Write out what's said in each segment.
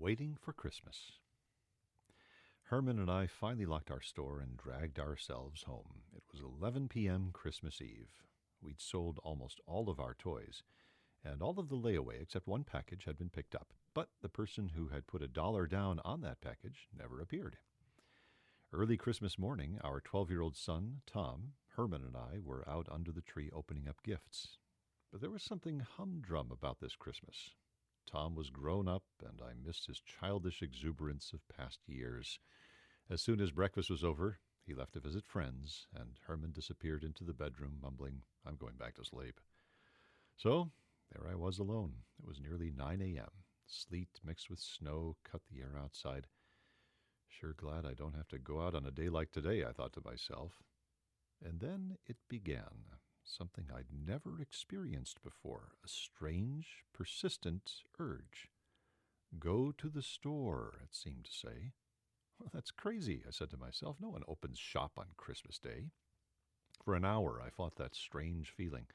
Waiting for Christmas. Herman and I finally locked our store and dragged ourselves home. It was 11 p.m. Christmas Eve. We'd sold almost all of our toys, and all of the layaway except one package had been picked up. But the person who had put $1 down on that package never appeared. Early Christmas morning, our 12-year-old son, Tom, Herman, and I were out under the tree opening up gifts. But there was something humdrum about this Christmas. Tom was grown up, and I missed his childish exuberance of past years. As soon as breakfast was over, he left to visit friends, and Herman disappeared into the bedroom, mumbling, "I'm going back to sleep." So there I was alone. It was nearly 9 a.m. Sleet mixed with snow cut the air outside. Sure glad I don't have to go out on a day like today, I thought to myself. And then it began. Something I'd never experienced before, a strange, persistent urge. Go to the store, it seemed to say. Well, that's crazy, I said to myself. No one opens shop on Christmas Day. For an hour, I fought that strange feeling.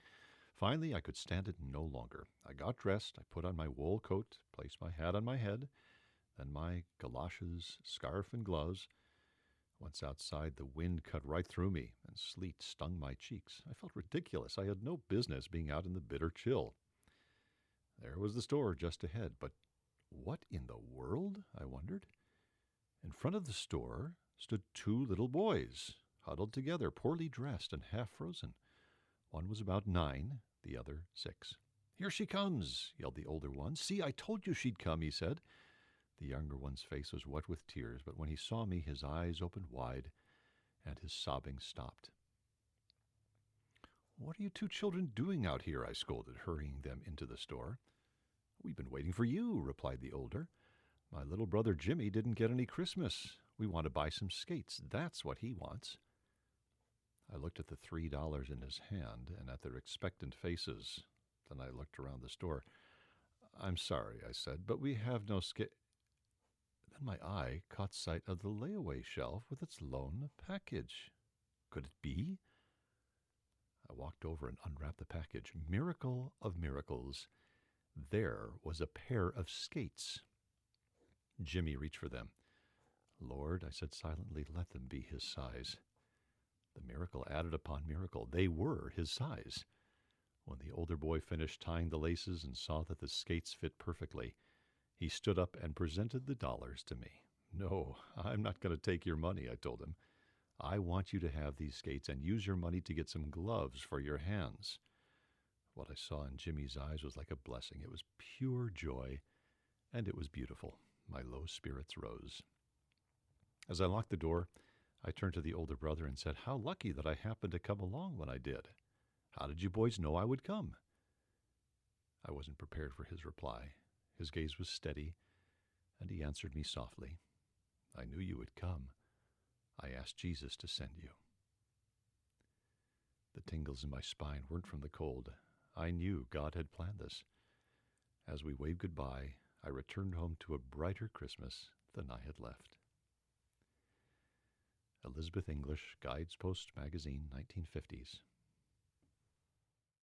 Finally, I could stand it no longer. I got dressed, I put on my wool coat, placed my hat on my head, then my galoshes, scarf, and gloves. Once outside, the wind cut right through me, and sleet stung my cheeks. I felt ridiculous. I had no business being out in the bitter chill. There was the store just ahead, but what in the world? I wondered. In front of the store stood two little boys, huddled together, poorly dressed and half frozen. One was about 9, the other 6. "Here she comes," yelled the older one. "See, I told you she'd come," he said. The younger one's face was wet with tears, but when he saw me, his eyes opened wide, and his sobbing stopped. "What are you two children doing out here?" I scolded, hurrying them into the store. "We've been waiting for you," replied the older. "My little brother Jimmy didn't get any Christmas. We want to buy some skates. That's what he wants." I looked at the $3 in his hand and at their expectant faces. Then I looked around the store. "I'm sorry," I said, "but we have no skate." Then my eye caught sight of the layaway shelf with its lone package. Could it be? I walked over and unwrapped the package. Miracle of miracles. There was a pair of skates. Jimmy reached for them. "Lord," I said silently, "let them be his size." The miracle added upon miracle. They were his size. When the older boy finished tying the laces and saw that the skates fit perfectly, he stood up and presented the dollars to me. "No, I'm not going to take your money," I told him. "I want you to have these skates and use your money to get some gloves for your hands." What I saw in Jimmy's eyes was like a blessing. It was pure joy, and it was beautiful. My low spirits rose. As I locked the door, I turned to the older brother and said, "How lucky that I happened to come along when I did. How did you boys know I would come?" I wasn't prepared for his reply. His gaze was steady, and he answered me softly, "I knew you would come. I asked Jesus to send you." The tingles in my spine weren't from the cold. I knew God had planned this. As we waved goodbye, I returned home to a brighter Christmas than I had left. Elizabeth English, Guideposts Magazine, 1950s.